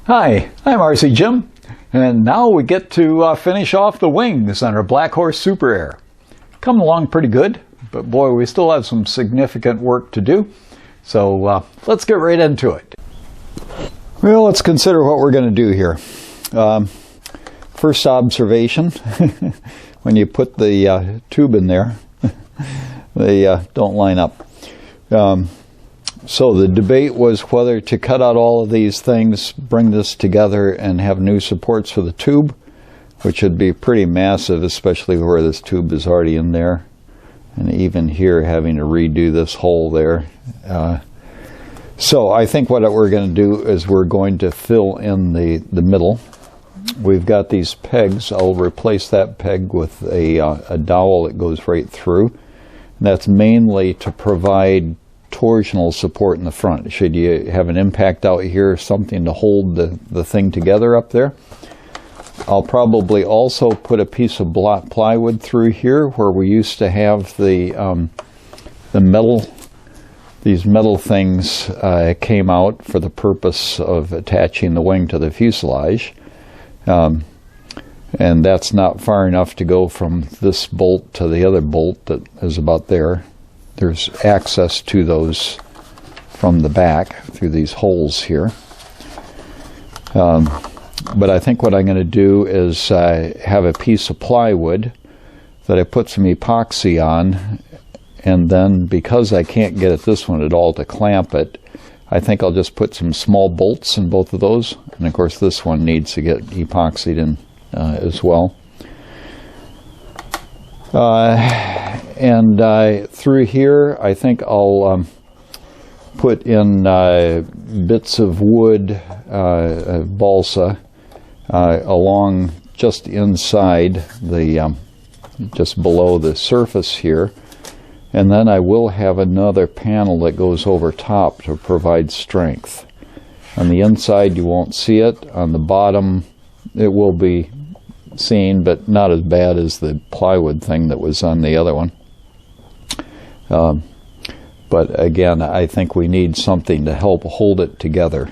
Hi, I'm RC Jim, and now we get to finish off the wings on our Black Horse Super Air. Coming along pretty good, but boy, we still have some significant work to do, so let's get right into it. Well, let's consider what we're going to do here. First observation, when you put the tube in there, they don't line up. So the debate was whether to cut out all of these things, bring this together, and have new supports for the tube, which would be pretty massive, especially where this tube is already in there. And even here, having to redo this hole there. So I think what we're going to do is we're going to fill in the middle. We've got these pegs. I'll replace that peg with a dowel that goes right through. And that's mainly to provide torsional support in the front. Should you have an impact out here, something to hold the thing together up there. I'll probably also put a piece of block plywood through here where we used to have the metal. These metal things came out for the purpose of attaching the wing to the fuselage. And that's not far enough to go from this bolt to the other bolt that is about there. There's access to those from the back through these holes here. But I think what I'm going to do is have a piece of plywood that I put some epoxy on, and then because I can't get at this one at all to clamp it, I think I'll just put some small bolts in both of those. And of course this one needs to get epoxied in as well. And through here I think I'll put in bits of wood, balsa, along just inside the, just below the surface here. And then I will have another panel that goes over top to provide strength. On the inside you won't see it. On the bottom it will be seen, but not as bad as the plywood thing that was on the other one. But again, I think we need something to help hold it together.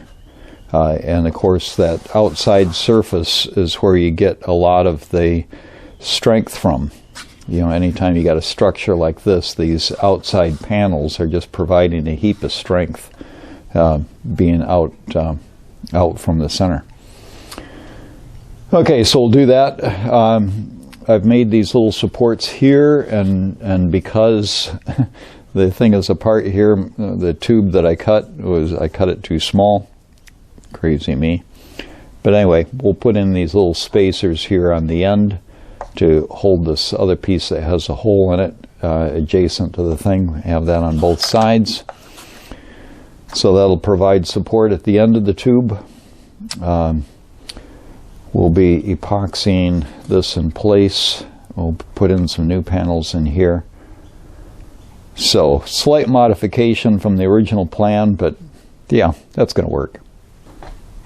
And of course that outside surface is where you get a lot of the strength from. You know, anytime you got a structure like this, these outside panels are just providing a heap of strength being out from the center. Okay, so we'll do that. I've made these little supports here, and because the thing is apart here, the tube that I cut it too small. Crazy me. But anyway, we'll put in these little spacers here on the end to hold this other piece that has a hole in it adjacent to the thing. Have that on both sides. So that'll provide support at the end of the tube. We'll be epoxying this in place. We'll put in some new panels in here. So slight modification from the original plan, but yeah, that's going to work.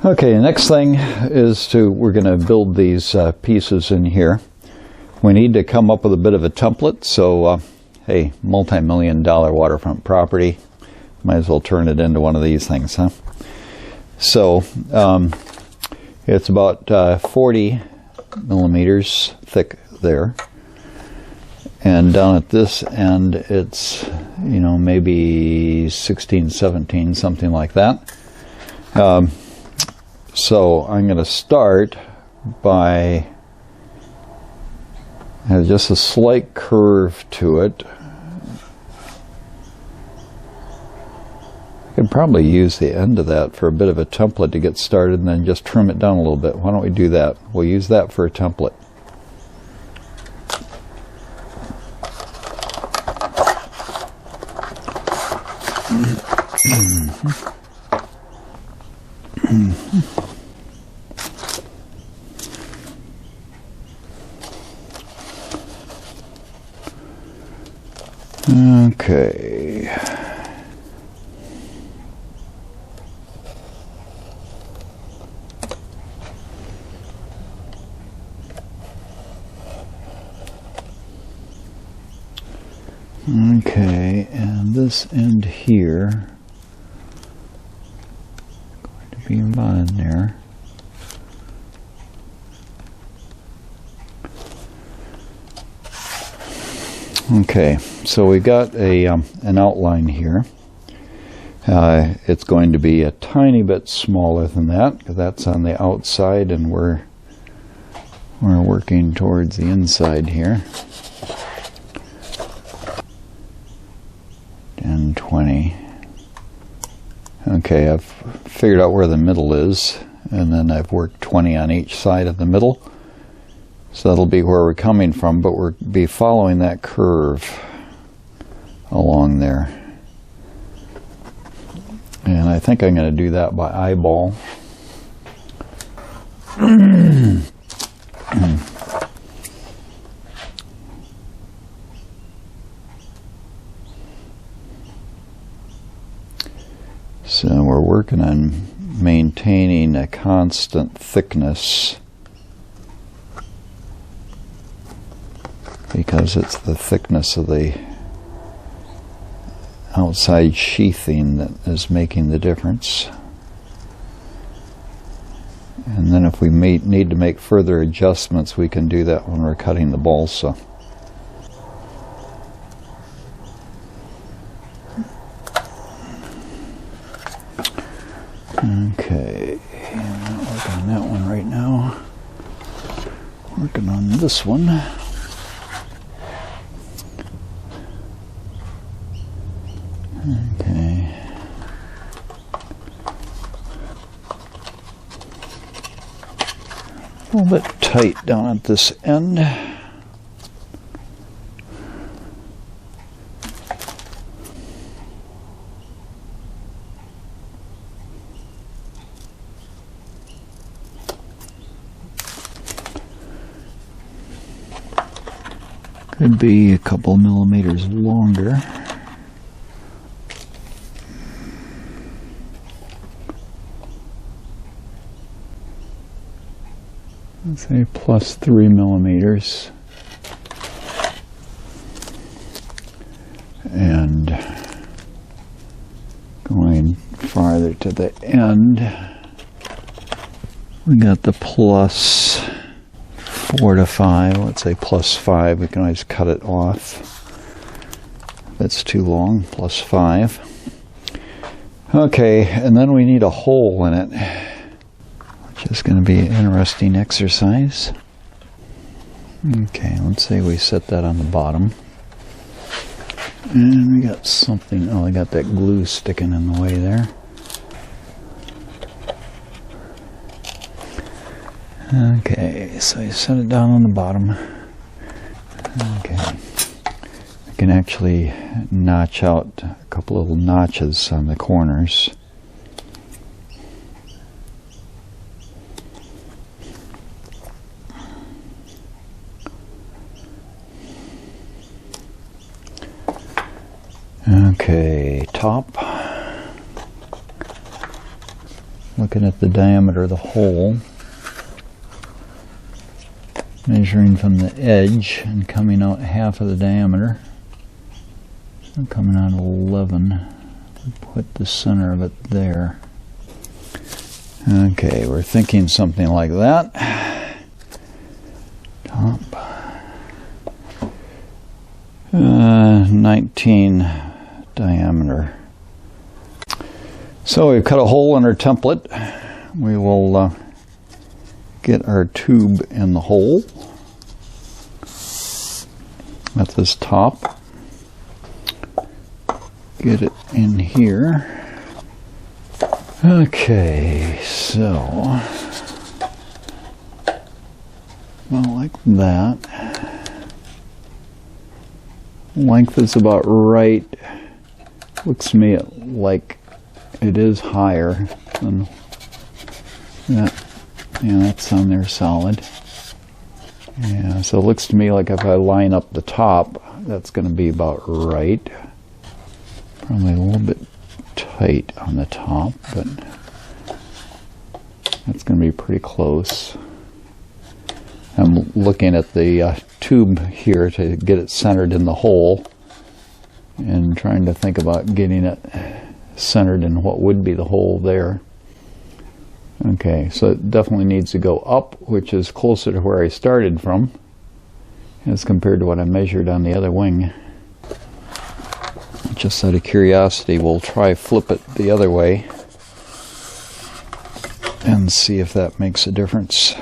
Okay, the next thing is we're going to build these pieces in here. We need to come up with a bit of a template, so hey, multi-million-dollar waterfront property, might as well turn it into one of these things, huh? So it's about 40 millimeters thick there, and down at this end it's, you know, maybe 16, 17, something like that. So I'm going to start by just a slight curve to it. I could probably use the end of that for a bit of a template to get started and then just trim it down a little bit. Why don't we do that? We'll use that for a template. Okay. Okay, and this end here, going to be on there. Okay, so we got an outline here. It's going to be a tiny bit smaller than that, because that's on the outside and we're working towards the inside here. 10, 20. Okay, I've figured out where the middle is, and then I've worked 20 on each side of the middle. So that'll be where we're coming from, but we'll be following that curve along there. And I think I'm going to do that by eyeball. So we're working on maintaining a constant thickness, because it's the thickness of the outside sheathing that is making the difference. And then if we need to make further adjustments, we can do that when we're cutting the balsa. Okay, I'm not working on that one right now. Working on this one. Okay. A little bit tight down at this end. Could be a couple millimeters longer. Let's say plus 3 millimeters. And going farther to the end, we got the plus 4 to 5. Let's say plus 5. We can always cut it off if it's too long. Plus 5. Okay, and then we need a hole in it, which is going to be an interesting exercise. Okay, let's say we set that on the bottom. And we got something, oh, I got that glue sticking in the way there. Okay, so you set it down on the bottom. Okay, I can actually notch out a couple little notches on the corners. Okay, top. Looking at the diameter of the hole. Measuring from the edge and coming out half of the diameter. So coming out 11. Put the center of it there. Okay, we're thinking something like that. Top. 19 diameter. So we've cut a hole in our template. We will get our tube in the hole at this top. Get it in here. Okay, so well, like that. Length is about right. Looks to me like it is higher than that. Yeah, that's on there solid. Yeah, so it looks to me like if I line up the top, that's going to be about right. Probably a little bit tight on the top, but that's going to be pretty close. I'm looking at the tube here to get it centered in the hole and trying to think about getting it centered in what would be the hole there. Okay, so it definitely needs to go up, which is closer to where I started from as compared to what I measured on the other wing. just out of curiosity, we'll try flip it the other way and see if that makes a difference.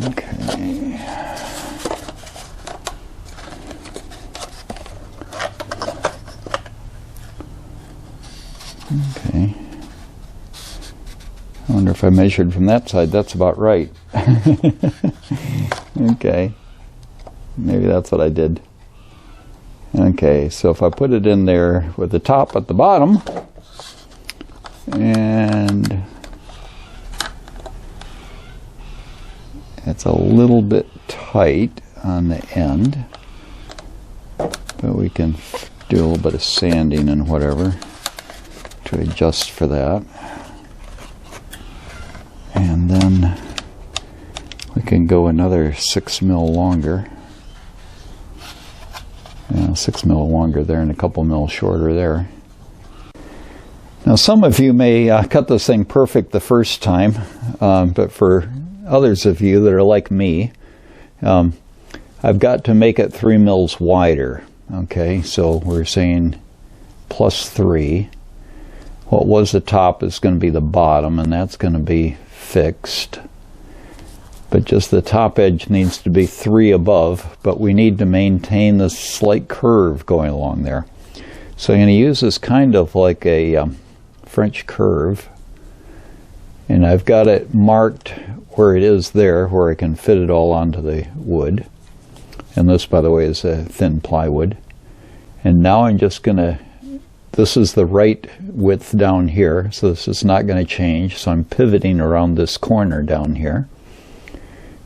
Okay. Okay. I wonder if I measured from that side. That's about right. Okay. Maybe that's what I did. Okay, so if I put it in there with the top at the bottom, and it's a little bit tight on the end, but we can do a little bit of sanding and whatever to adjust for that. And then we can go another 6 mil longer. 6 mil longer there and a couple mil shorter there. Now some of you may cut this thing perfect the first time, but for others of you that are like me, I've got to make it 3 mils wider. Okay, so we're saying +3. What was the top is going to be the bottom, and that's going to be fixed. But just the top edge needs to be 3 above, but we need to maintain this slight curve going along there. So I'm going to use this kind of like a French curve, and I've got it marked where it is there, where I can fit it all onto the wood. And this, by the way, is a thin plywood. And now I'm just going to, this is the right width down here, so this is not going to change. So I'm pivoting around this corner down here.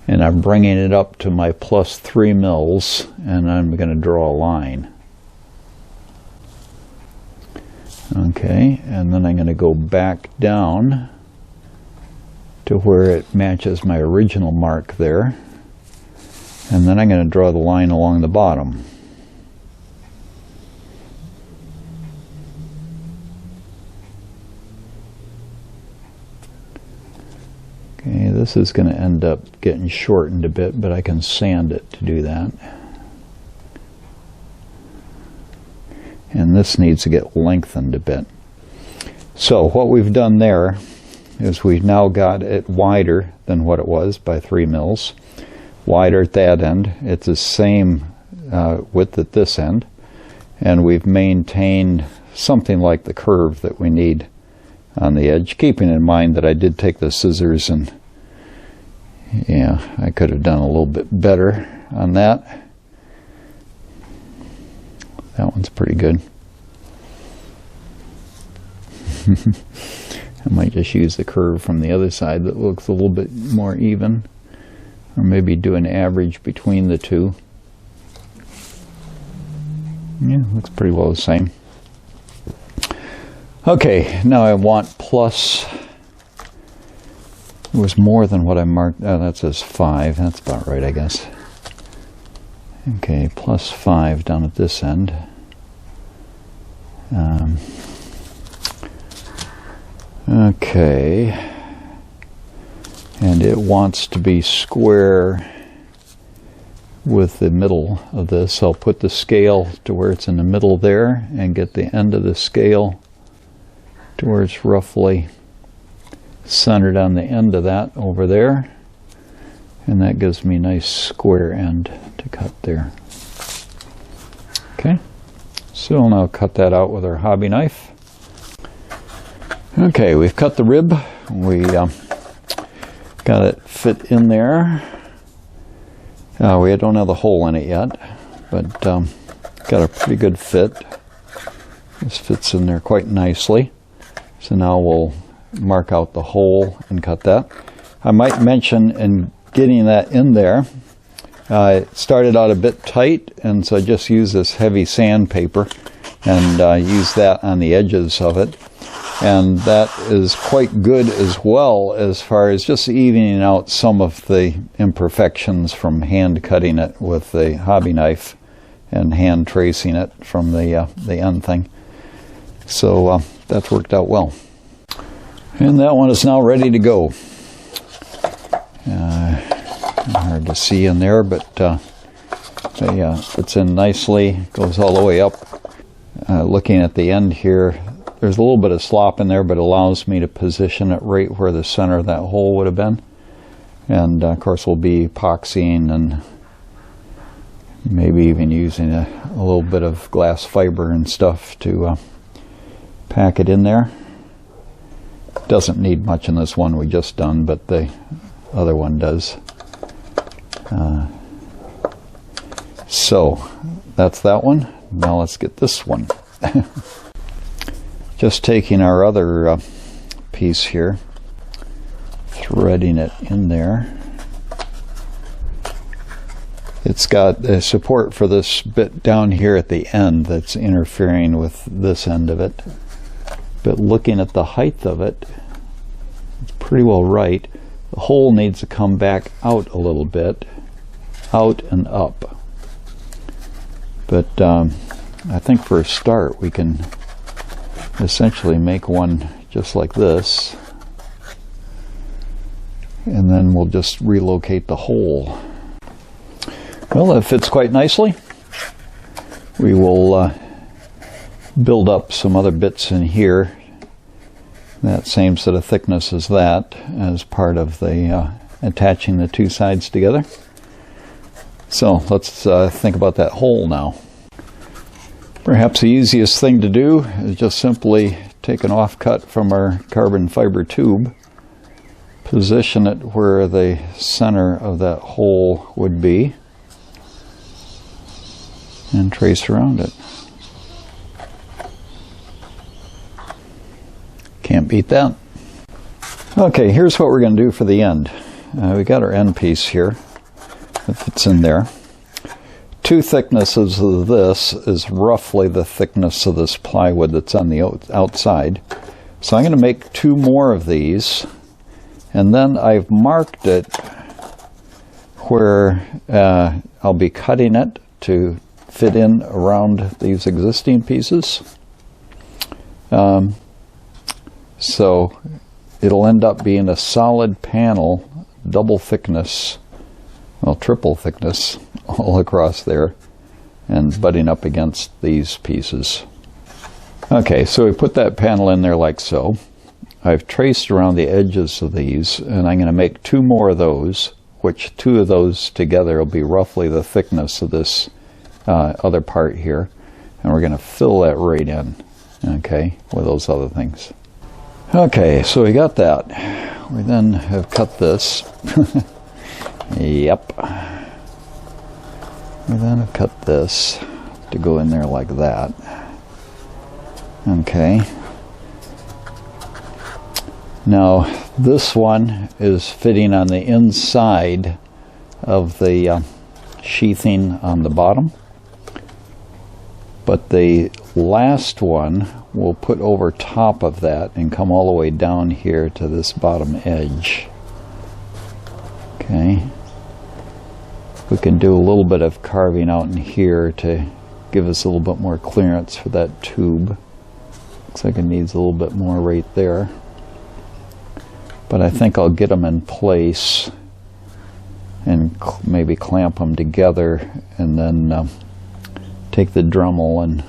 And I'm bringing it up to my +3 mils, and I'm going to draw a line. Okay, and then I'm going to go back down to where it matches my original mark there. And then I'm going to draw the line along the bottom. Okay, this is going to end up getting shortened a bit, but I can sand it to do that. And this needs to get lengthened a bit. So what we've done there is we've now got it wider than what it was by 3 mils. Wider at that end. It's the same width at this end. And we've maintained something like the curve that we need on the edge, keeping in mind that I did take the scissors and I could have done a little bit better on that. That one's pretty good. I might just use the curve from the other side that looks a little bit more even, or maybe do an average between the two. Yeah, looks pretty well the same. Okay, now I want plus, it was more than what I marked, oh, that says 5, that's about right, I guess. Okay, +5 down at this end. Okay, and it wants to be square with the middle of this. I'll put the scale to where it's in the middle there and get the end of the scale to where it's roughly centered on the end of that over there, and that gives me a nice square end to cut there. Okay, so we'll now cut that out with our hobby knife. Okay, we've cut the rib. We got it fit in there. We don't have the hole in it yet, but got a pretty good fit. This fits in there quite nicely. So now we'll mark out the hole and cut that. I might mention in getting that in there, it started out a bit tight, and so I just used this heavy sandpaper and used that on the edges of it. And that is quite good as well as far as just evening out some of the imperfections from hand cutting it with the hobby knife and hand tracing it from the end thing. So that's worked out well. And that one is now ready to go. hard to see in there, but it's in nicely, goes all the way up. Looking at the end here, there's a little bit of slop in there, but it allows me to position it right where the center of that hole would have been. And of course we'll be epoxying and maybe even using a little bit of glass fiber and stuff to pack it in there. Doesn't need much in this one we just done, but the other one does. So that's that one. Now let's get this one. Just taking our other piece here, threading it in there. It's got a support for this bit down here at the end that's interfering with this end of it. But looking at the height of it, it's pretty well right. The hole needs to come back out a little bit, out and up. But I think for a start we can essentially make one just like this, and then we'll just relocate the hole. Well, that fits quite nicely. We will build up some other bits in here, that same sort of thickness as that, as part of the attaching the two sides together. So let's think about that hole now. Perhaps the easiest thing to do is just simply take an offcut from our carbon fiber tube, position it where the center of that hole would be, and trace around it. Can't beat that. Okay, here's what we're going to do for the end. We got our end piece here that fits in there. Two thicknesses of this is roughly the thickness of this plywood that's on the outside. So I'm going to make two more of these, and then I've marked it where I'll be cutting it to fit in around these existing pieces. So it'll end up being a solid panel, double thickness, well, triple thickness all across there, and butting up against these pieces. Okay, so we put that panel in there like so. I've traced around the edges of these, and I'm going to make two more of those, which two of those together will be roughly the thickness of this other part here, and we're going to fill that right in, okay, with those other things. Okay, so we got that. We then have cut this. Yep. We then have cut this to go in there like that. Okay. Now this one is fitting on the inside of the sheathing on the bottom, but the last one we'll put over top of that and come all the way down here to this bottom edge. Okay. We can do a little bit of carving out in here to give us a little bit more clearance for that tube. Looks like it needs a little bit more right there. But I think I'll get them in place and maybe clamp them together, and then take the Dremel and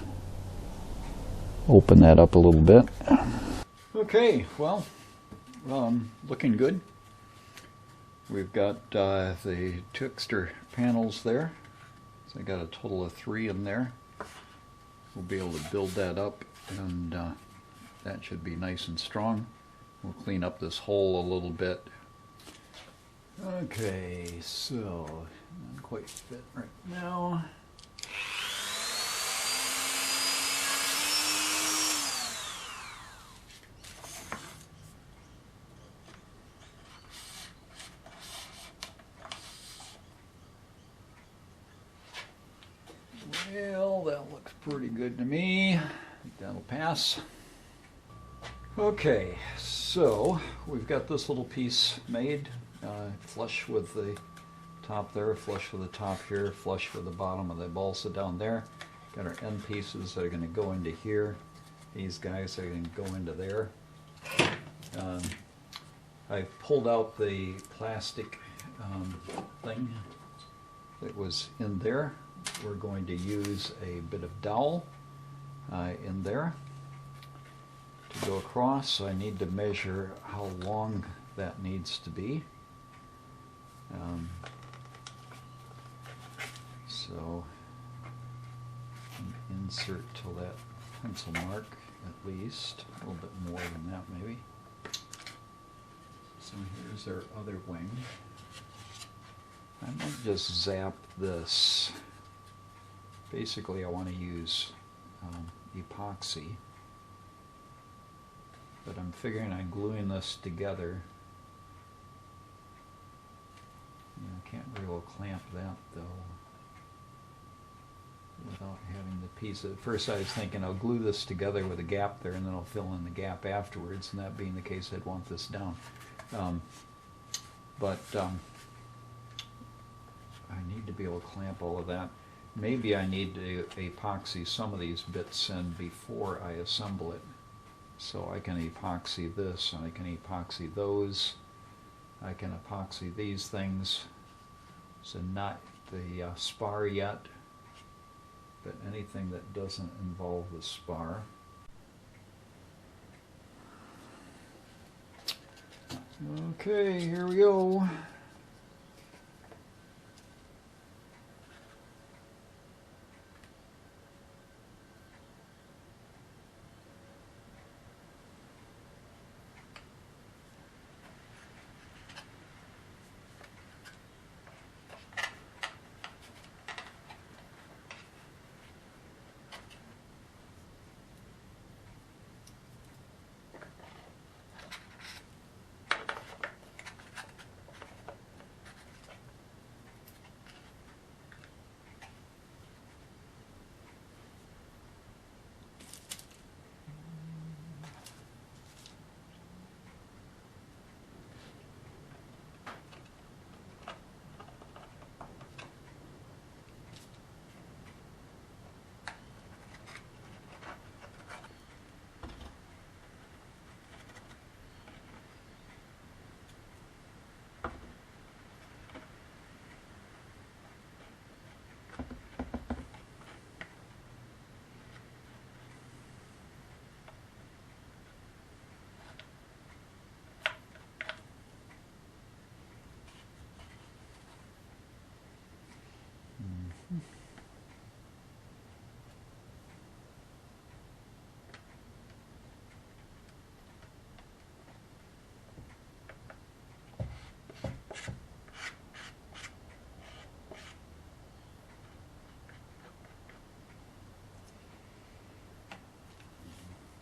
open that up a little bit. Okay, well, looking good. We've got the two extra panels there, so I got a total of 3 in there. We'll be able to build that up, and that should be nice and strong. We'll clean up this hole a little bit. Okay, so not quite fit right now. Well, that looks pretty good to me. I think that'll pass. Okay, so we've got this little piece made, flush with the top there, flush with the top here, flush with the bottom of the balsa down there. Got our end pieces that are going to go into here. These guys are going to go into there. I've pulled out the plastic thing that was in there. We're going to use a bit of dowel in there to go across, so I need to measure how long that needs to be. So insert till that pencil mark at least, a little bit more than that maybe. So here's our other wing. I might just zap this. Basically I want to use epoxy, but I'm figuring on gluing this together. I can't very well clamp that though without having the piece. At first I was thinking I'll glue this together with a gap there and then I'll fill in the gap afterwards, and that being the case I'd want this down. But I need to be able to clamp all of that. Maybe I need to epoxy some of these bits in before I assemble it. So I can epoxy this, and I can epoxy those. I can epoxy these things. So not the spar yet, but anything that doesn't involve the spar. Okay, here we go.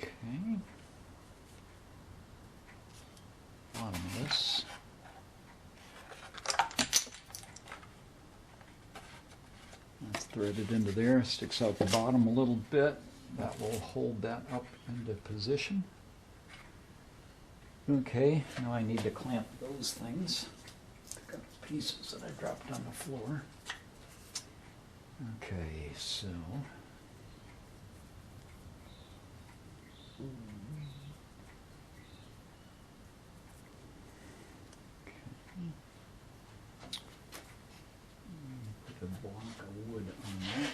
Okay. Bottom of this. That's threaded into there, sticks out the bottom a little bit. That will hold that up into position. Okay, now I need to clamp those things. Pick up the pieces that I dropped on the floor. Okay, so put a block of wood on that.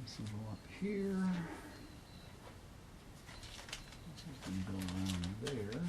This will go up here. This is going to go around there.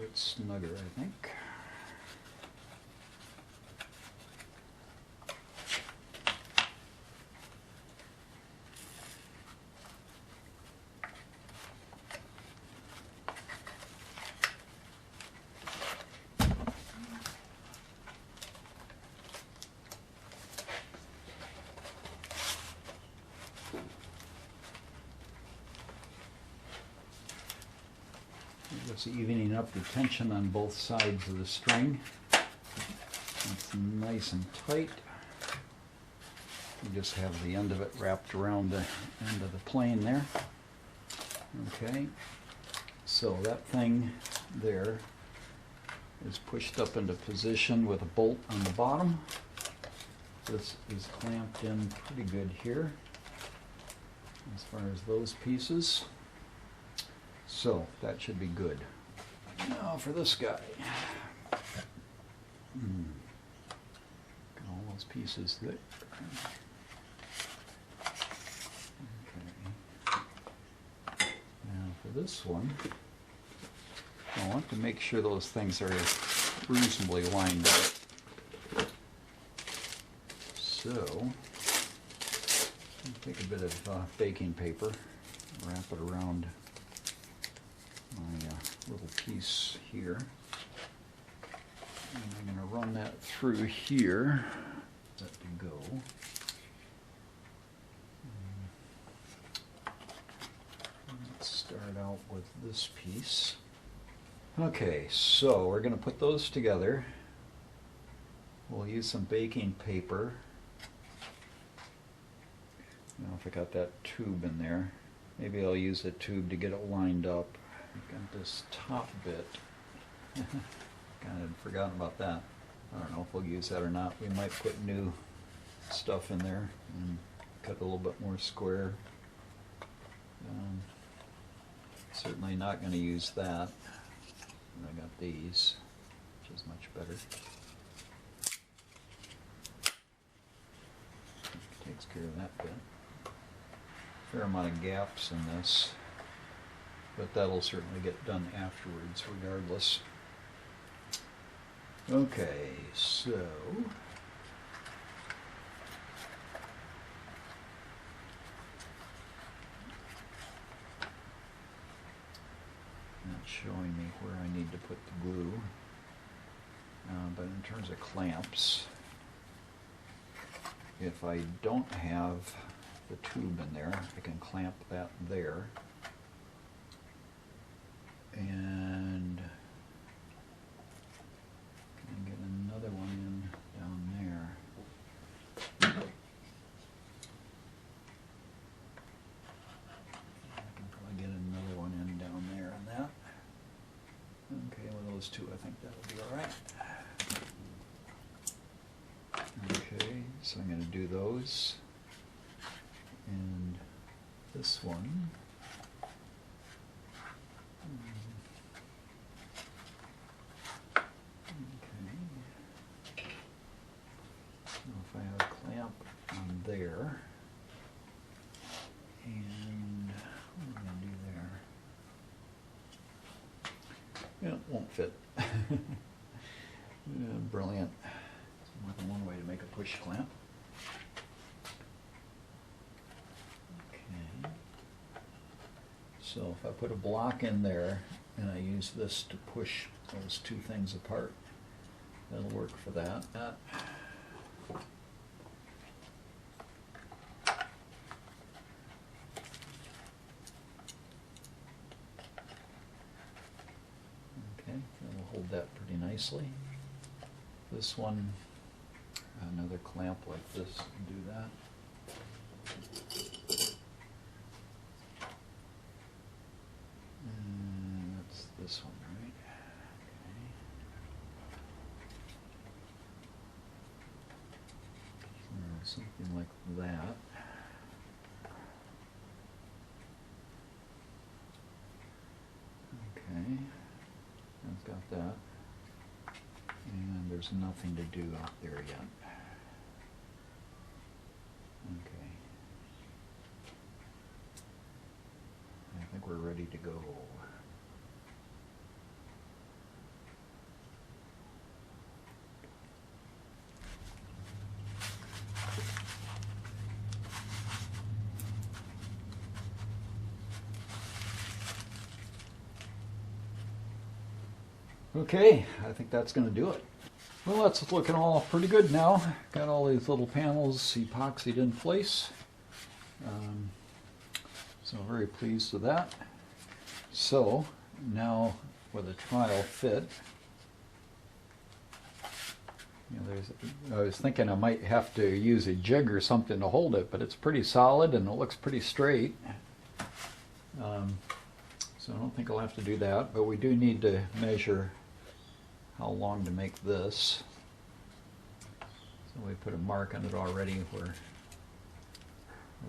bit snugger, I think. Just evening up the tension on both sides of the string. It's nice and tight. You just have the end of it wrapped around the end of the plane there. Okay, so that thing there is pushed up into position with a bolt on the bottom. This is clamped in pretty good here as far as those pieces. So that should be good. Now for this guy. Got all those pieces there. Okay. Now for this one, I want to make sure those things are reasonably lined up. So, take a bit of baking paper, wrap it around my little piece here. And I'm going to run that through here. Let it go. Let's start out with this piece. Okay, so we're going to put those together. We'll use some baking paper. Now if I got that tube in there, maybe I'll use a tube to get it lined up. I've got this top bit. Kind of forgotten about that. I don't know if we'll use that or not. We might put new stuff in there and cut a little bit more square. Certainly not going to use that. And I got these, which is much better. Takes care of that bit. Fair amount of gaps in this, but that'll certainly get done afterwards regardless. Okay, so not showing me where I need to put the glue, but in terms of clamps, if I don't have the tube in there, I can clamp that there, and can I get another one in down there? I can probably get another one in down there and that. Okay, with those two I think that'll be alright. Okay, so I'm going to do those. And this one. Okay. So if I have a clamp on there, and what am I going to do there? Yeah, it won't fit. Yeah, brilliant. More than one way to make a push clamp. Okay. So if I put a block in there and I use this to push those two things apart, that'll work for that. Okay, that'll hold that pretty nicely. This one, another clamp like this can do that. And that's this one, right? Okay. So something like that. Okay, I've got that. And there's nothing to do out there yet. Okay. I think we're ready to go. Okay, I think that's going to do it. Well, that's looking all pretty good now. Got all these little panels epoxied in place. So very pleased with that. So now with a trial fit, I was thinking I might have to use a jig or something to hold it, but it's pretty solid and it looks pretty straight. So I don't think I'll have to do that, but we do need to measure how long to make this. So we put a mark on it already where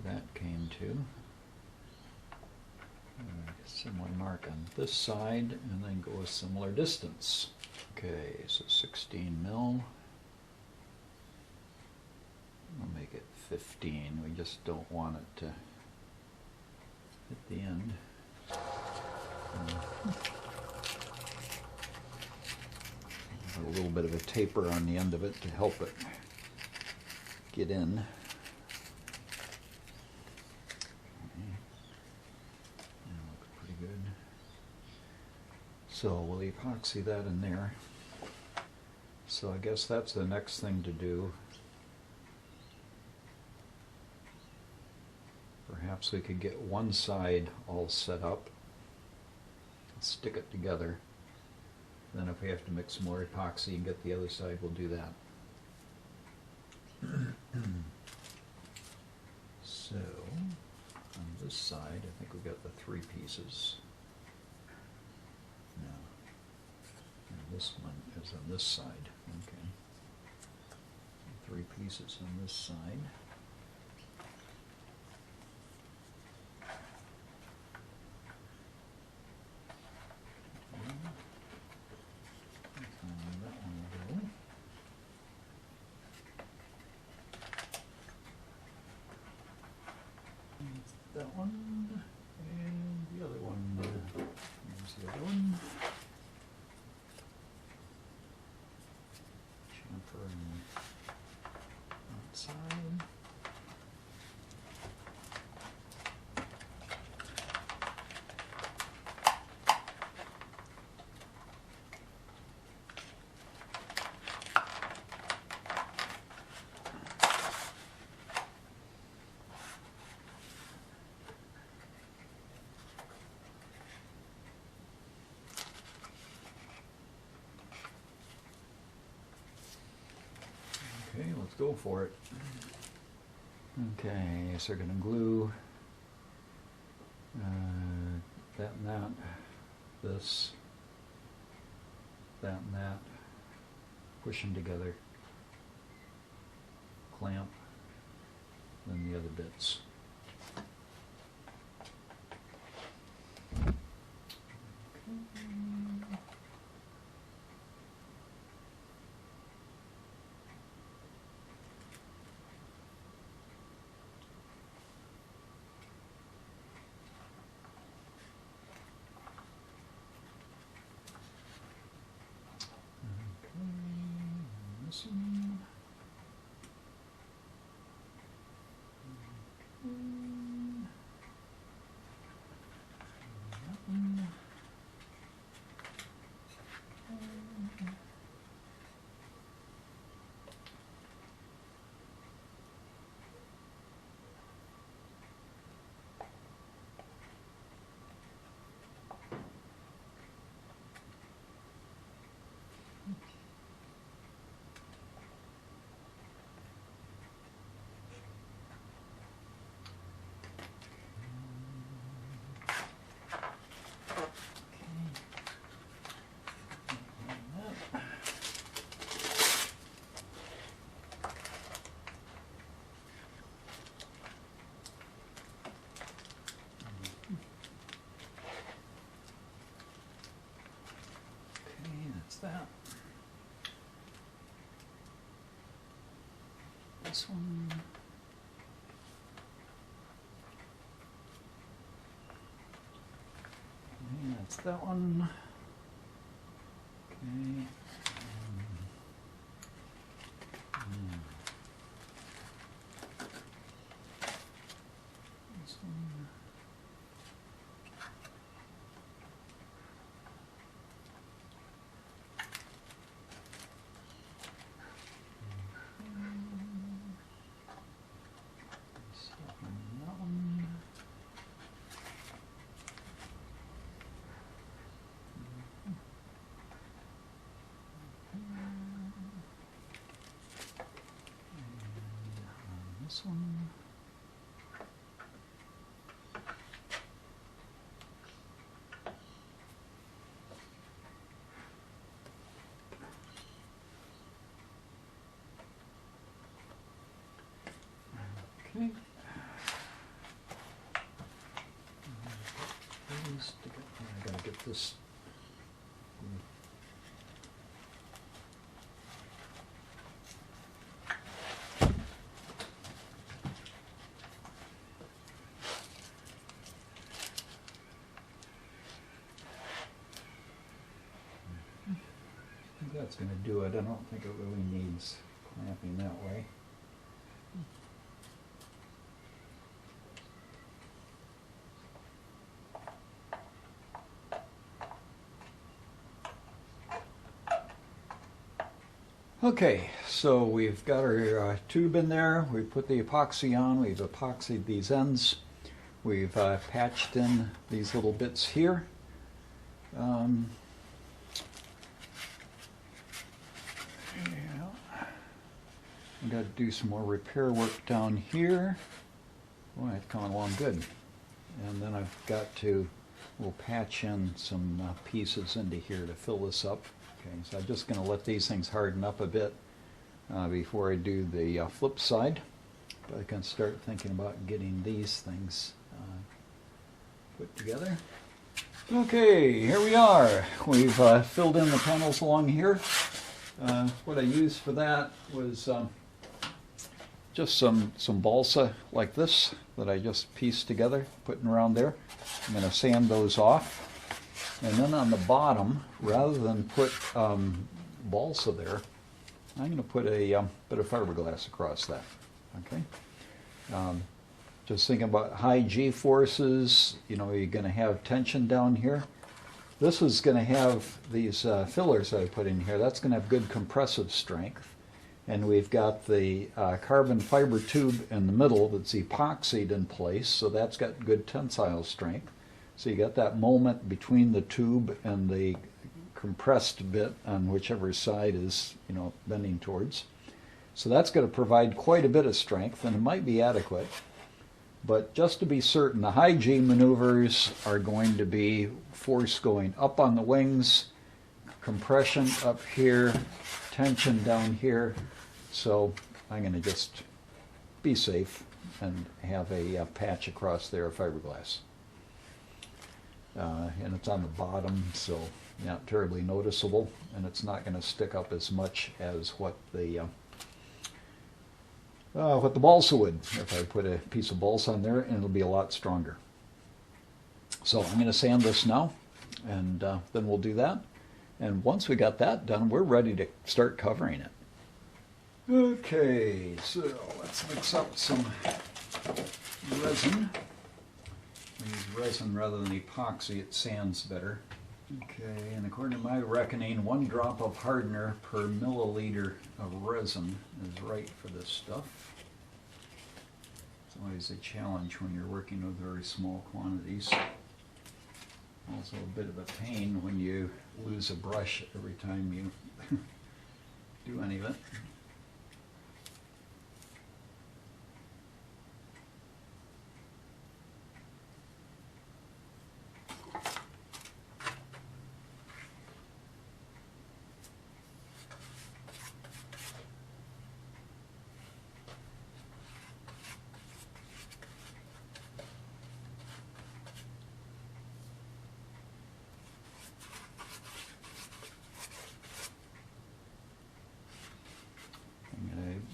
that came to. Similar mark on this side and then go a similar distance. Okay, so 16 mil. I'll make it 15. We just don't want it to hit the end. A little bit of a taper on the end of it to help it get in. So we'll epoxy that in there. So I guess that's the next thing to do. Perhaps we could get one side all set up, stick it together. Then if we have to mix some more epoxy and get the other side, we'll do that. So on this side, I think we've got the 3 pieces. No. And this one is on this side. Okay. 3 pieces on this side. That one, and the other one. Here's the other one. Chamfer on that side. Okay, let's go for it. Okay, so we're going to glue that and that, this, that and that, push them together, clamp, then the other bits. This one. That one. That. This one. Okay, that's that one. Okay. This one. this one. Okay. I gotta get this. I think that's going to do it. I don't think it really needs clamping that way. Okay, so we've got our tube in there. We put the epoxy on. We've epoxied these ends. We've patched in these little bits here. I've got to do some more repair work down here. Boy, it's coming along good. And then I've got to, we'll patch in some pieces into here to fill this up. Okay, so I'm just going to let these things harden up a bit before I do the flip side. But I can start thinking about getting these things put together. Okay, here we are. We've filled in the panels along here. What I used for that was just some balsa like this that I just pieced together, putting around there. I'm going to sand those off. And then on the bottom, rather than put balsa there, I'm going to put a bit of fiberglass across that. Okay. Just thinking about high G forces, you know, you're going to have tension down here. This is going to have these fillers I put in here. That's going to have good compressive strength. And we've got the carbon fiber tube in the middle that's epoxied in place, so that's got good tensile strength. So you got that moment between the tube and the compressed bit on whichever side is, you know, bending towards. So that's going to provide quite a bit of strength, and it might be adequate. But just to be certain, the high G maneuvers are going to be force going up on the wings, compression up here, tension down here. So I'm going to just be safe and have a patch across there of fiberglass. And it's on the bottom, so not terribly noticeable, and it's not going to stick up as much as what the balsa would. If I put a piece of balsa on there, and it'll be a lot stronger. So I'm going to sand this now, and then we'll do that. And once we got that done, we're ready to start covering it. Okay, so let's mix up some resin. I use resin rather than epoxy, it sands better. Okay, and according to my reckoning, 1 drop of hardener per milliliter of resin is right for this stuff. It's always a challenge when you're working with very small quantities. Also a bit of a pain when you lose a brush every time you do any of it.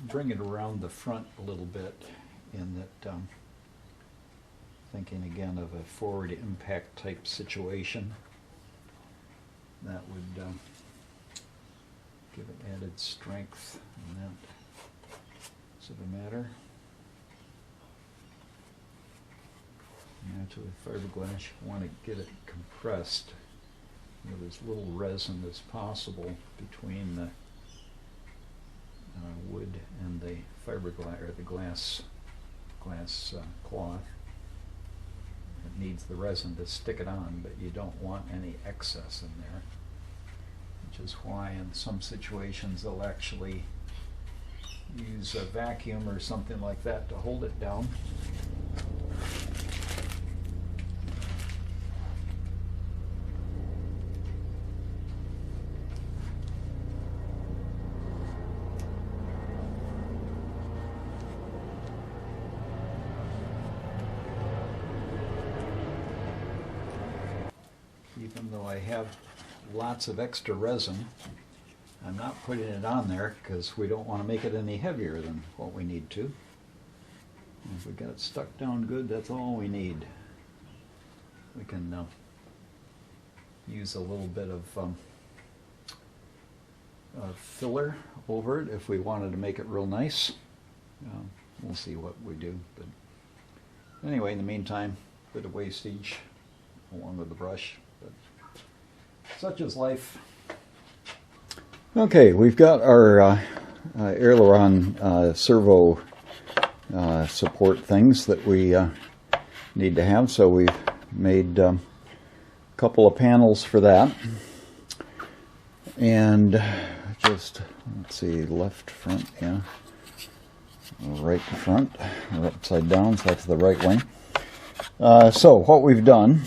Bring it around the front a little bit in that thinking again of a forward impact type situation that would give it added strength in that sort of matter. Naturally, fiberglass, you want to get it compressed with as little resin as possible between the wood and the fiberglass or the glass cloth. It needs the resin to stick it on, but you don't want any excess in there, which is why in some situations they'll actually use a vacuum or something like that to hold it down. Even though I have lots of extra resin, I'm not putting it on there because we don't want to make it any heavier than what we need to. If we got it stuck down good, that's all we need. We can use a little bit of filler over it if we wanted to make it real nice. We'll see what we do. But anyway, in the meantime, a bit of wastage along with the brush. But such is life. Okay, we've got our aileron servo support things that we need to have, so we've made a couple of panels for that. And just, let's see, left front, yeah, right front, or upside down, so that's the right wing. So what we've done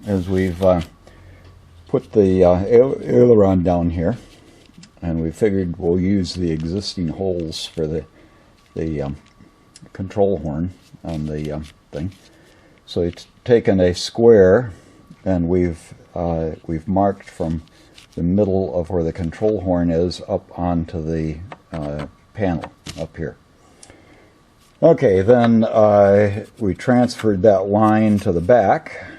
is we've put the aileron down here, and we figured we'll use the existing holes for the control horn on the thing. So it's taken a square, and we've marked from the middle of where the control horn is up onto the panel up here. Okay, then we transferred that line to the back.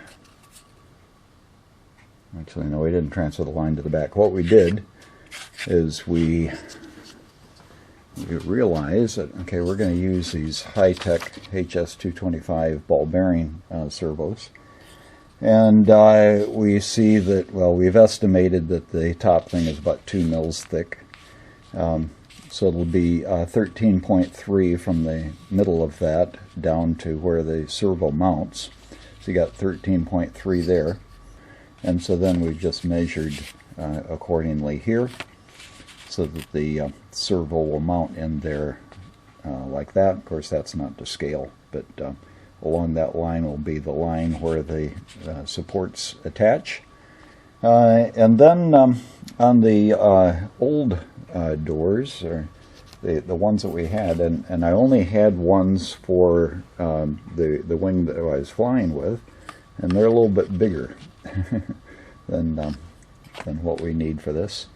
Actually, no, we didn't transfer the line to the back. What we did is we realized that, okay, we're going to use these high-tech HS225 ball bearing servos. And we see that, well, we've estimated that the top thing is about 2 mils thick. So it'll be 13.3 from the middle of that down to where the servo mounts. So you got 13.3 there. And so then we've just measured accordingly here, so that the servo will mount in there like that. Of course, that's not to scale, but along that line will be the line where the supports attach. And then on the old doors, or the ones that we had, and I only had ones for the wing that I was flying with, and they're a little bit bigger than what we need for this.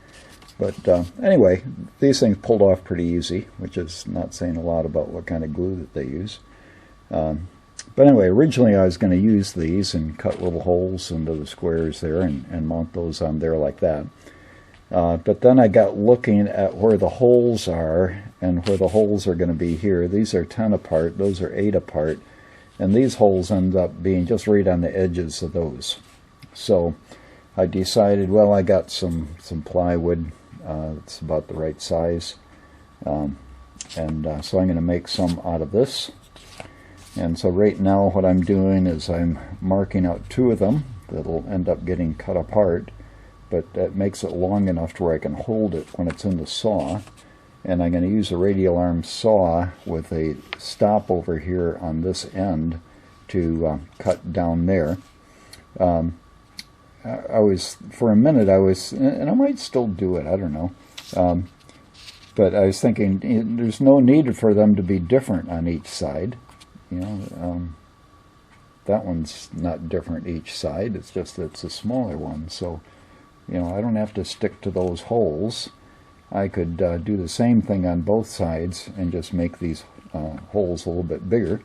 But anyway, these things pulled off pretty easy, which is not saying a lot about what kind of glue that they use. But anyway, originally I was going to use these and cut little holes into the squares there and mount those on there like that. But then I got looking at where the holes are and where the holes are going to be here. These are 10 apart, those are 8 apart, and these holes end up being just right on the edges of those. So I decided, well, I got some plywood. It's about the right size. So I'm going to make some out of this. And so right now what I'm doing is I'm marking out 2 of them that'll end up getting cut apart, but that makes it long enough to where I can hold it when it's in the saw. And I'm going to use a radial arm saw with a stop over here on this end to cut down there. For a minute I was, and I might still do it, I don't know, but I was thinking there's no need for them to be different on each side. You know, that one's not different each side, it's just that it's a smaller one, so you know, I don't have to stick to those holes. I could do the same thing on both sides and just make these holes a little bit bigger.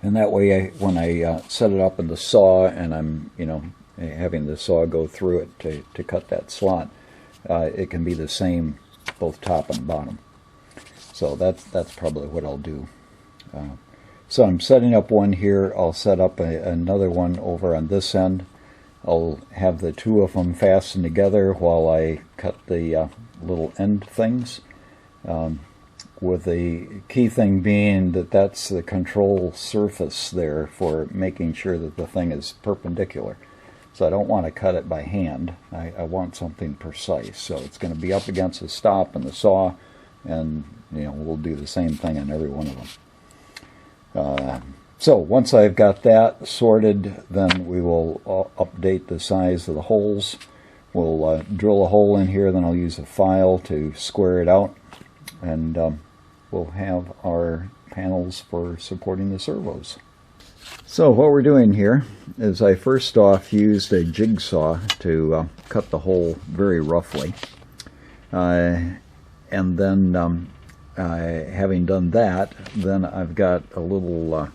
And that way, when I set it up in the saw and I'm, you know, having the saw go through it to cut that slot, it can be the same both top and bottom. So that's probably what I'll do. So I'm setting up one here. I'll set up another one over on this end. I'll have the 2 of them fastened together while I cut the little end things, with the key thing being that that's the control surface there for making sure that the thing is perpendicular. So I don't want to cut it by hand. I want something precise. So it's going to be up against the stop and the saw, and we'll do the same thing on every one of them. So once I've got that sorted, then we will update the size of the holes. We'll drill a hole in here, then I'll use a file to square it out, and we'll have our panels for supporting the servos. So what we're doing here is I first off used a jigsaw to cut the hole very roughly, and then having done that, then I've got a little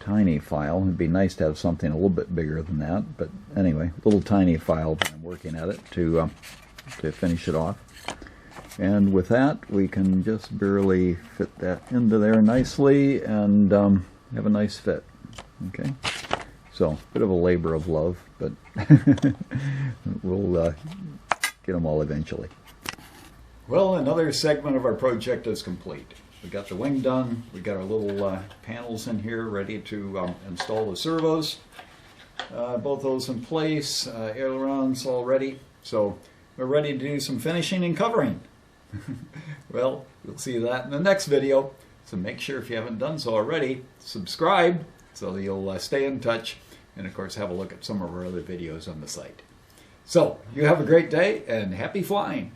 tiny file. It'd be nice to have something a little bit bigger than that, but anyway, little tiny file, but I'm working at it to finish it off. And with that, we can just barely fit that into there nicely and have a nice fit. Okay, so a bit of a labor of love, but we'll get them all eventually. Well, another segment of our project is complete. We got the wing done. We got our little panels in here ready to install the servos. Both those in place, ailerons all ready. So we're ready to do some finishing and covering. Well, we'll see that in the next video. So make sure, if you haven't done so already, subscribe so you'll stay in touch. And of course, have a look at some of our other videos on the site. So you have a great day and happy flying.